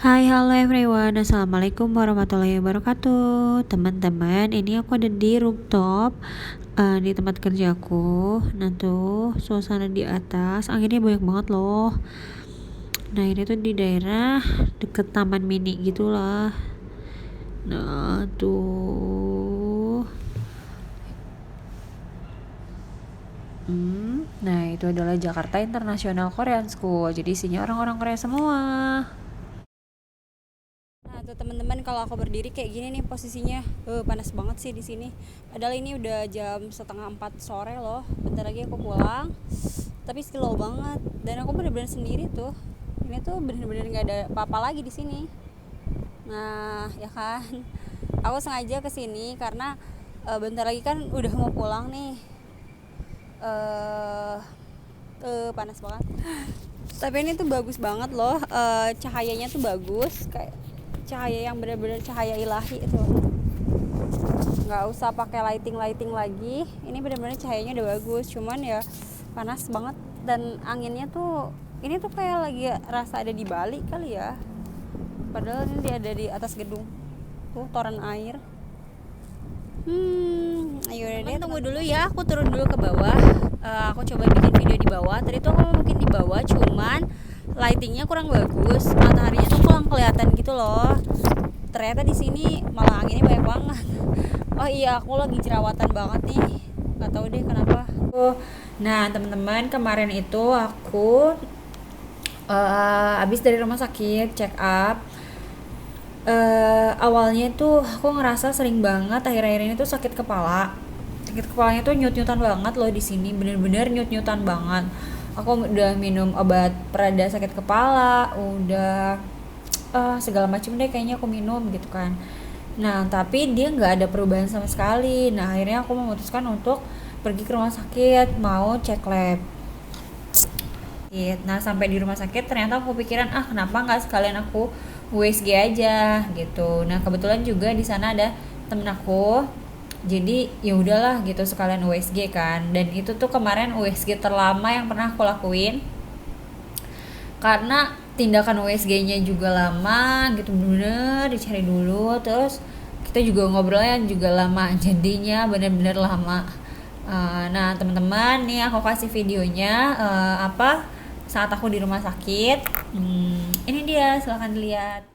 Hai, halo everyone. Assalamualaikum warahmatullahi wabarakatuh. Teman-teman, ini aku ada di rooftop di tempat kerjaku. Nah tuh, suasana di atas, anginnya banyak banget loh. Nah ini tuh di daerah deket taman mini gitulah. Nah tuh, nah itu adalah Jakarta International Korean School. Jadi isinya orang-orang Korea semua. Nah tuh teman-teman, kalau aku berdiri kayak gini nih posisinya, panas banget sih di sini. Padahal ini udah jam setengah 4 sore loh. Bentar lagi aku pulang. Tapi slow banget. Dan aku bener-bener sendiri tuh. Ini tuh bener-bener nggak ada apa-apa lagi di sini. Nah ya kan. Aku sengaja kesini karena bentar lagi kan udah mau pulang nih. Eh Panas banget. Tapi ini tuh bagus banget loh. Cahayanya tuh bagus, kayak cahaya yang benar-benar cahaya ilahi itu. Nggak usah pakai lighting lagi. Ini benar-benar cahayanya udah bagus. Cuman ya panas banget, dan anginnya tuh ini tuh kayak lagi rasa ada di Bali kali ya. Padahal ini dia ada di atas gedung. Tuh toren air. Ayo deh, tunggu dulu ya, aku turun dulu ke bawah. Aku coba bikin video di bawah. Tadi tuh aku mau bikin di bawah, cuman lightingnya kurang bagus, mataharinya tuh kurang kelihatan gitu loh. Ternyata di sini malah anginnya banyak banget. Oh iya, aku lagi jerawatan banget nih. Gak tahu deh kenapa. Nah teman-teman, kemarin itu aku abis dari rumah sakit check up. Awalnya tuh aku ngerasa sering banget akhir-akhir ini tuh sakit kepalanya tuh nyut-nyutan banget loh. Di sini bener-bener nyut-nyutan banget. Aku udah minum obat pereda sakit kepala, udah segala macam deh kayaknya aku minum gitu kan. Nah tapi dia nggak ada perubahan sama sekali. Nah akhirnya aku memutuskan untuk pergi ke rumah sakit mau cek lab. Nah sampai di rumah sakit ternyata aku pikiran, kenapa nggak sekalian aku USG aja gitu. Nah kebetulan juga di sana ada temen aku, jadi ya udahlah gitu sekalian USG kan. Dan itu tuh kemarin USG terlama yang pernah aku lakuin, karena tindakan USG-nya juga lama gitu, bener dicari dulu, terus kita juga ngobrolnya juga lama, jadinya bener-bener lama. Nah teman-teman, nih aku kasih videonya saat aku di rumah sakit. Ini dia, silahkan dilihat.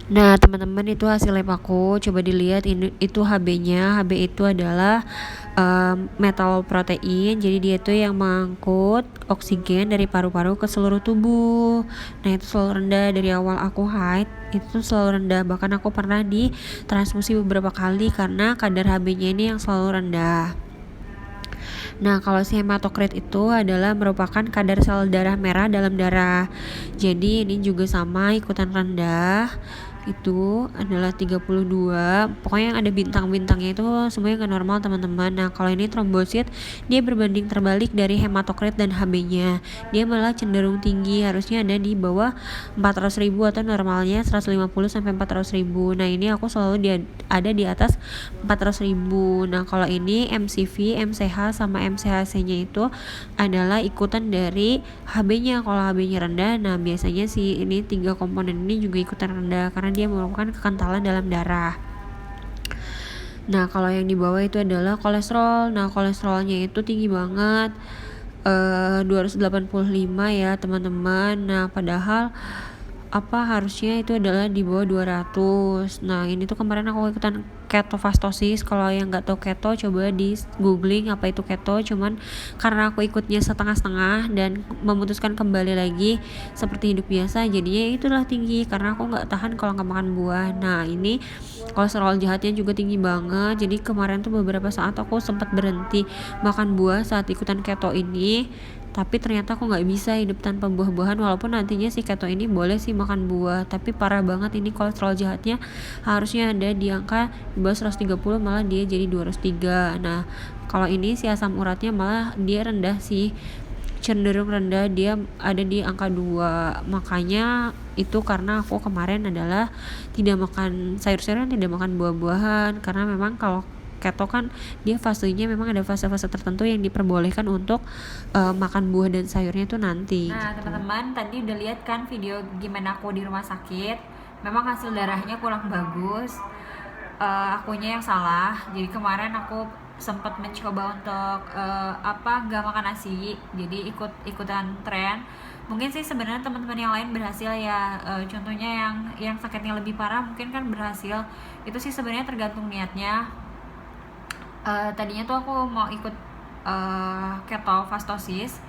Nah, teman-teman itu hasil lab aku. Coba dilihat ini itu HB-nya. HB itu adalah metal protein. Jadi dia itu yang mengangkut oksigen dari paru-paru ke seluruh tubuh. Nah, itu selalu rendah dari awal aku haid. Itu selalu rendah. Bahkan aku pernah di transfusi beberapa kali karena kadar HB-nya ini yang selalu rendah. Nah, kalau si hematokrit itu adalah merupakan kadar sel darah merah dalam darah. Jadi ini juga sama ikutan rendah. Itu adalah 32. Pokoknya yang ada bintang-bintangnya itu semuanya nggak normal, teman-teman. Nah, kalau ini trombosit dia berbanding terbalik dari hematokrit dan HB-nya. Dia malah cenderung tinggi, harusnya ada di bawah 400.000 atau normalnya 150 sampai 400.000. Nah, ini aku selalu ada di atas 400.000. Nah, kalau ini MCV, MCH sama MCHC-nya itu adalah ikutan dari HB-nya. Kalau HB-nya rendah, nah biasanya sih ini 3 komponen ini juga ikutan rendah karena dia merupakan kekentalan dalam darah. Nah, kalau yang di bawah itu adalah kolesterol. Nah, kolesterolnya itu tinggi banget, 285 ya teman-teman. Nah, padahal harusnya itu adalah di bawah 200. Nah, ini tuh kemarin aku ikutan ketofastosis. Kalau yang nggak tahu keto, coba di googling apa itu keto. Cuman karena aku ikutnya setengah-setengah dan memutuskan kembali lagi seperti hidup biasa, jadinya itulah tinggi karena aku nggak tahan kalau nggak makan buah. Nah, ini kolesterol jahatnya juga tinggi banget. Jadi kemarin tuh beberapa saat aku sempat berhenti makan buah saat ikutan keto ini. Tapi ternyata aku nggak bisa hidup tanpa buah-buahan, walaupun nantinya si keto ini boleh sih makan buah. Tapi parah banget ini kolesterol jahatnya, harusnya ada di angka di bawah 130, malah dia jadi 203. Nah, kalau ini si asam uratnya malah dia rendah sih, cenderung rendah, dia ada di angka 2. Makanya itu karena aku kemarin adalah tidak makan sayur-sayuran, tidak makan buah-buahan, karena memang kalau keto kan dia fasenya memang ada fase-fase tertentu yang diperbolehkan untuk makan buah dan sayurnya itu nanti. Nah, gitu. teman-teman tadi udah lihat kan video gimana aku di rumah sakit. Memang hasil darahnya kurang bagus. Akunya yang salah. Jadi kemarin aku sempat mencoba untuk nggak makan nasi. Jadi ikutan tren. Mungkin sih sebenarnya teman-teman yang lain berhasil ya. Contohnya yang sakitnya lebih parah mungkin kan berhasil. Itu sih sebenarnya tergantung niatnya. Tadinya tuh aku mau ikut ketofastosis,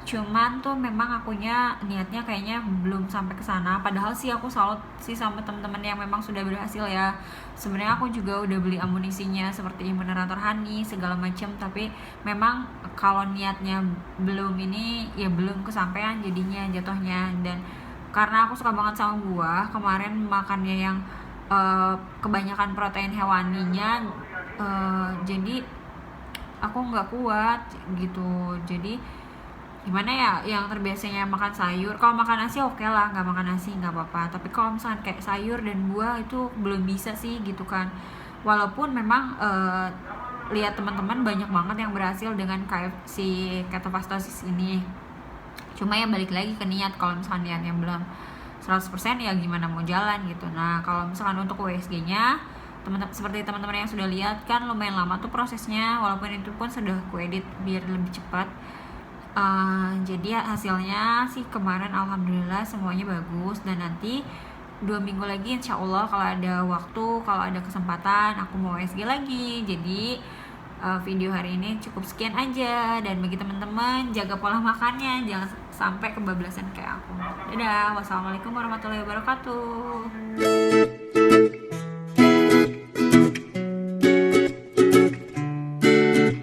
cuman tuh memang akunya niatnya kayaknya belum sampai ke sana. Padahal sih aku salut sih sama teman-teman yang memang sudah berhasil ya. Sebenarnya aku juga udah beli amunisinya seperti imunerator honey segala macam, tapi memang kalau niatnya belum ini ya belum kesampaian jadinya jatuhnya. Dan karena aku suka banget sama buah, kemarin makannya yang kebanyakan protein hewaninya, jadi aku nggak kuat gitu. Jadi gimana ya, yang terbiasanya makan sayur, kalau makan nasi oke lah, nggak makan nasi nggak apa-apa, tapi kalau misalkan kayak sayur dan buah itu belum bisa sih gitu kan. Walaupun memang lihat teman-teman banyak banget yang berhasil dengan si ketofastosis ini, cuma ya balik lagi ke niat. Kalau misalkan niatnya belum 100% ya gimana mau jalan gitu. Nah, kalau misalkan untuk USG-nya seperti teman-teman yang sudah lihat kan lumayan lama tuh prosesnya, walaupun itu pun sudah aku edit biar lebih cepat. Jadi hasilnya sih kemarin alhamdulillah semuanya bagus, dan nanti 2 minggu lagi insya Allah kalau ada waktu, kalau ada kesempatan aku mau USG lagi. Jadi video hari ini cukup sekian aja, dan bagi teman-teman jaga pola makannya, jangan sampai kebablasan kayak aku. Dadah, wassalamualaikum warahmatullahi wabarakatuh.